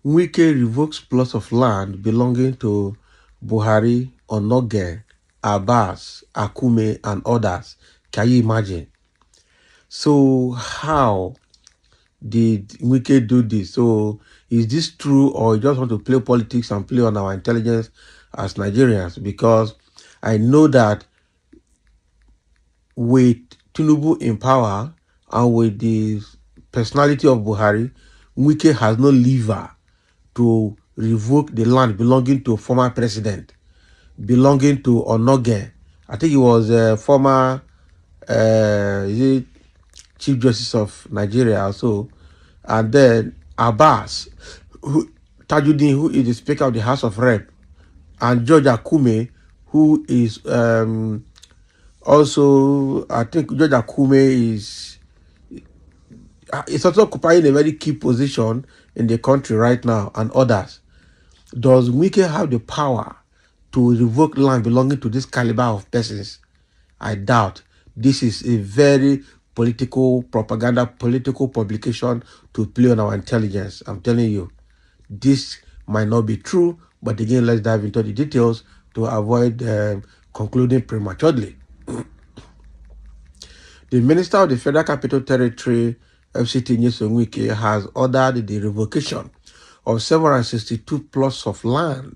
Wike revokes plots of land belonging to Buhari, Onoghen, Abbas, Akume, and others. Can you imagine? So how did Wike do this? So is this true, or you just want to play politics and play on our intelligence as Nigerians? Because I know that with Tinubu in power and with the personality of Buhari, Wike has no lever to revoke the land belonging to former president, belonging to Onoghen. I think he was a former is it Chief Justice of Nigeria also. And then Abbas, Tajuddin, who is the Speaker of the House of Rep, and George Akume, who is also, I think George Akume is also occupying a very key position in the country right now, and others. Does Wike have the power to revoke land belonging to this caliber of persons? I doubt. This is a very political propaganda, political publication to play on our intelligence. I'm telling you, this might not be true, but again, let's dive into the details to avoid concluding prematurely. The Minister of the Federal Capital Territory, FCT Nyesom Wike, has ordered the revocation of 762 plots of land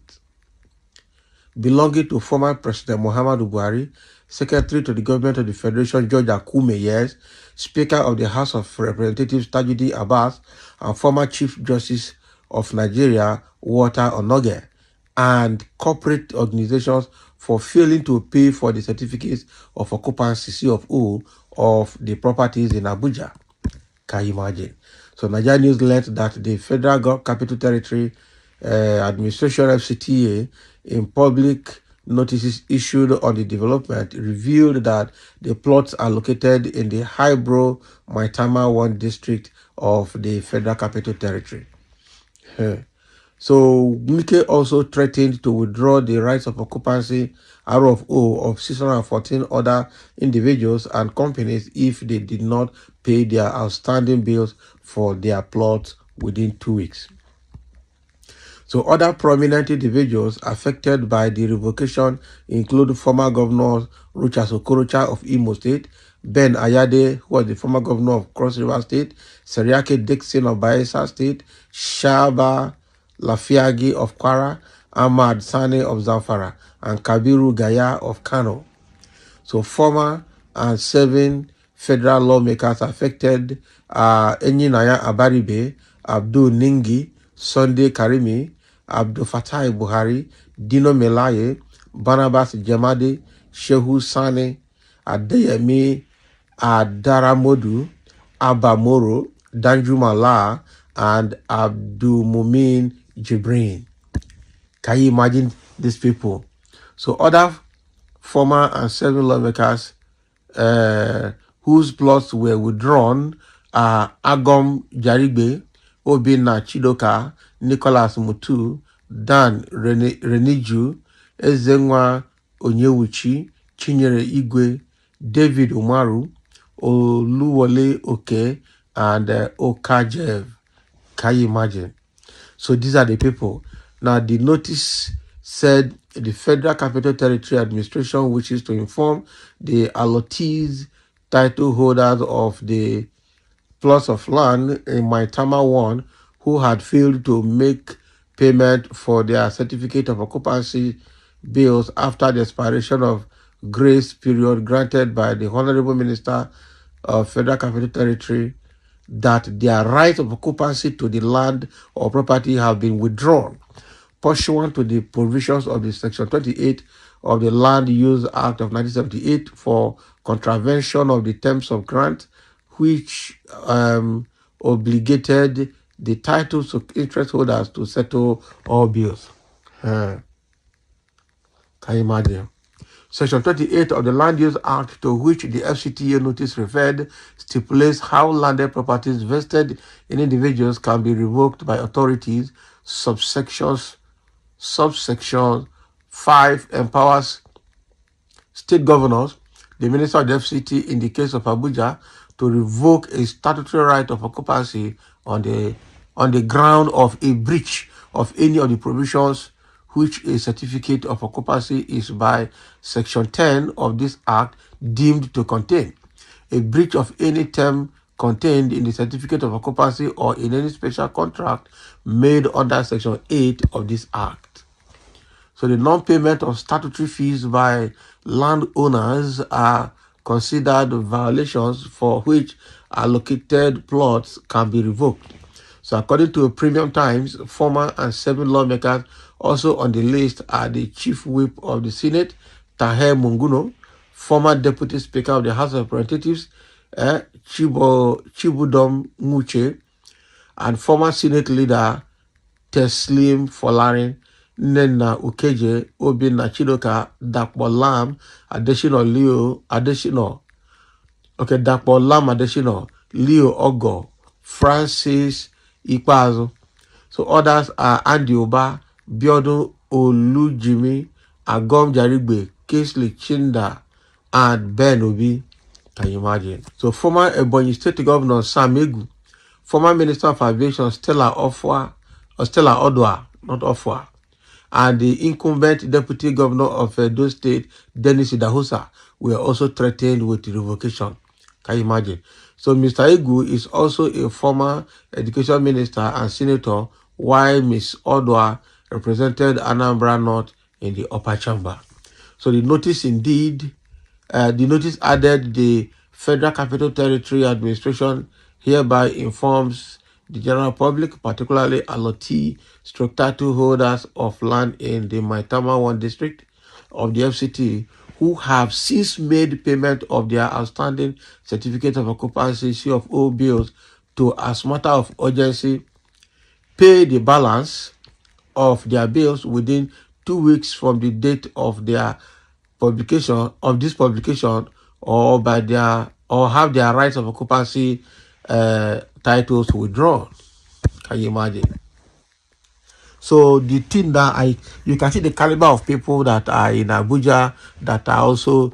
belonging to former President Muhammadu Buhari, Secretary to the Government of the Federation George Akume, yes, Speaker of the House of Representatives Tajuddin Abbas, and former Chief Justice of Nigeria Walter Onoghen, and corporate organizations for failing to pay for the certificates of occupancy (C of O) of the properties in Abuja. Can you imagine? So Nigeria News learned that the Federal Capital Territory Administration FCTA, in public notices issued on the development, revealed that the plots are located in the Highbrow Maitama 1 district of the Federal Capital Territory. So Wike also threatened to withdraw the rights of occupancy (ROFO) of 614 other individuals and companies if they did not pay their outstanding bills for their plots within 2 weeks. So other prominent individuals affected by the revocation include former Governor Rochas Okorocha of Imo State, Ben Ayade, who was the former governor of Cross River State, Seriake Dixon of Bayelsa State, Shaba Lafiagi of Kwara, Ahmad Sane of Zamfara, and Kabiru Gaya of Kano. So former and 7 federal lawmakers affected are Enyinaya Abaribe, Abdul Ningi, Sunday Karimi, Abdul Fatai Buhari, Dino Melaye, Barnabas Jemade, Shehu Sane, Adeyemi Adaramodu, Abba Moro, Danjuma La, and Abdul Mumin Jibrin. Can you imagine these people? So other former and 7 lawmakers whose plots were withdrawn are Agom Jarigbe, Obinna Chidoka, Nicholas Mutu, Dan Reniju, Ezenwa Onyewuchi, Chinyere Igwe, David Umaru, Oluwole Oke, and Okajev. Can you imagine? So these are the people. Now the notice said the Federal Capital Territory Administration wishes to inform the allottees, title holders of the plots of land in Maitama 1 who had failed to make payment for their certificate of occupancy bills after the expiration of grace period granted by the Honorable Minister of Federal Capital Territory, that their right of occupancy to the land or property have been withdrawn pursuant to the provisions of the Section 28 of the Land Use Act of 1978 for contravention of the terms of grant, which obligated the titles of interest holders to settle all bills. Can you imagine? Section 28 of the Land Use Act, to which the FCTA notice referred, stipulates how landed properties vested in individuals can be revoked by authorities. Subsection 5 empowers state governors, the Minister of the FCT in the case of Abuja, to revoke a statutory right of occupancy on the on the ground of a breach of any of the provisions which a certificate of occupancy is by Section 10 of this Act deemed to contain. A breach of any term contained in the certificate of occupancy or in any special contract made under Section 8 of this Act. So the non-payment of statutory fees by landowners are considered violations for which allocated plots can be revoked. So according to Premium Times, former and 7 lawmakers also on the list are the Chief Whip of the Senate, Taher Munguno, former Deputy Speaker of the House of Representatives, Chibudom Nguche, and former Senate Leader Teslim Folarin, Nena Ukeje, Obinna Chidoka, Dapo Lam, Adesina Leo, Dapo Lam Adesina, Leo Ogo, Francis Ikpazo. So others are Andy Oba, Biodun Olujimi, Agom Jarigbe, Kingsley Chinda, and Ben Obi. Can you imagine? So former Ebonyi State Governor Sam Egu, former Minister of Aviation Stella Odwa, not Ofwa, and the incumbent Deputy Governor of Edo State, Dennis Idahosa, were also threatened with revocation. Can you imagine? So Mr. Egu is also a former Education Minister and Senator, while Ms. Odwa represented Anambra North in the upper chamber. So the notice added the Federal Capital Territory Administration hereby informs the general public, particularly allotee/title holders of land in the Maitama 1 district of the FCT, who have since made payment of their outstanding certificate of occupancy C/O bills to, as matter of urgency, pay the balance of their bills within 2 weeks from the date of their publication or have their rights of occupancy titles withdrawn. Can you imagine? So the thing that you can see the caliber of people that are in Abuja that are also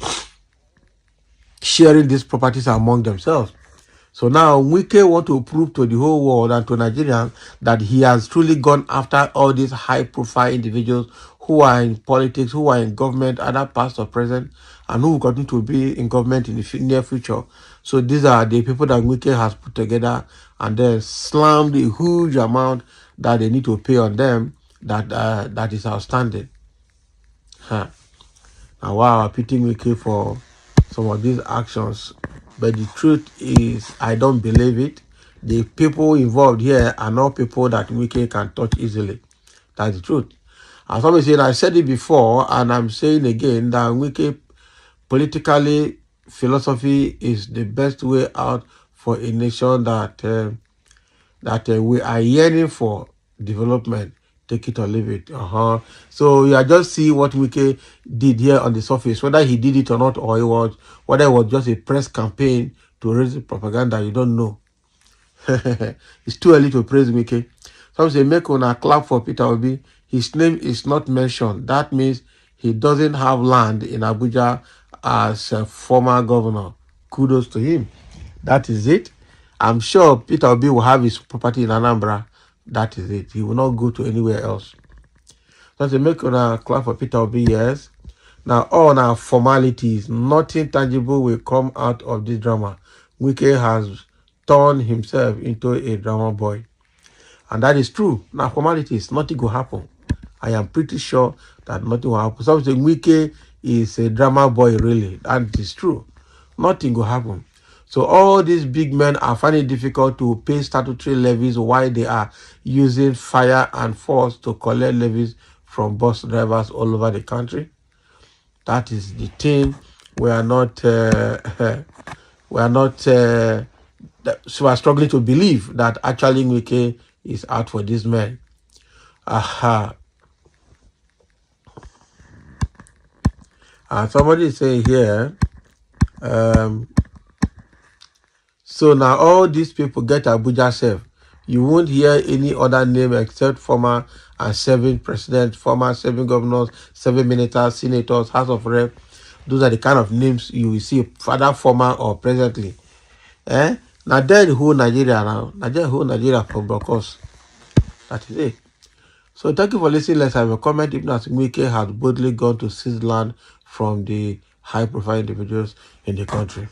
sharing these properties among themselves. So now Wike want to prove to the whole world and to Nigerians that he has truly gone after all these high-profile individuals who are in politics, who are in government, either past or present, and who will continue to be in government in the near future. So these are the people that Wike has put together and then slammed a huge amount that they need to pay on them that is outstanding. Now, wow, I'm pitying Wike for some of these actions. But the truth is, I don't believe it. The people involved here are not people that Wike can touch easily. That's the truth. As somebody said, I said it before, and I'm saying again that Wike politically philosophy is the best way out for a nation that we are yearning for development. Take it or leave it. So you just see what Wike did here on the surface, whether he did it or not, or whether it was just a press campaign to raise propaganda. You don't know. It's too early to praise Wike. Some say make una clap for Peter Obi. His name is not mentioned. That means he doesn't have land in Abuja as a former governor. Kudos to him. That is it. I'm sure Peter Obi will have his property in Anambra. That is it. He will not go to anywhere else. So to make a clap for Peter Obi, yes. Now, all our formalities, nothing tangible will come out of this drama. Wike has turned himself into a drama boy. And that is true. Now, formalities, nothing will happen. I am pretty sure that nothing will happen. Some say Wike is a drama boy, really. That is true. Nothing will happen. So all these big men are finding it difficult to pay statutory levies while they are using fire and force to collect levies from bus drivers all over the country. That is the thing. We are struggling to believe that actually Wike is out for these men. Somebody is saying here, so now all these people get Abuja safe. You won't hear any other name except former and serving presidents, former serving governors, serving ministers, senators, House of Rep. Those are the kind of names you will see, either former or presently. Now then whole Nigeria now. Nigeria whole Nigeria for Brokos. That is it. So thank you for listening. Let's have a comment. If not, Wike had boldly gone to seize land from the high-profile individuals in the country.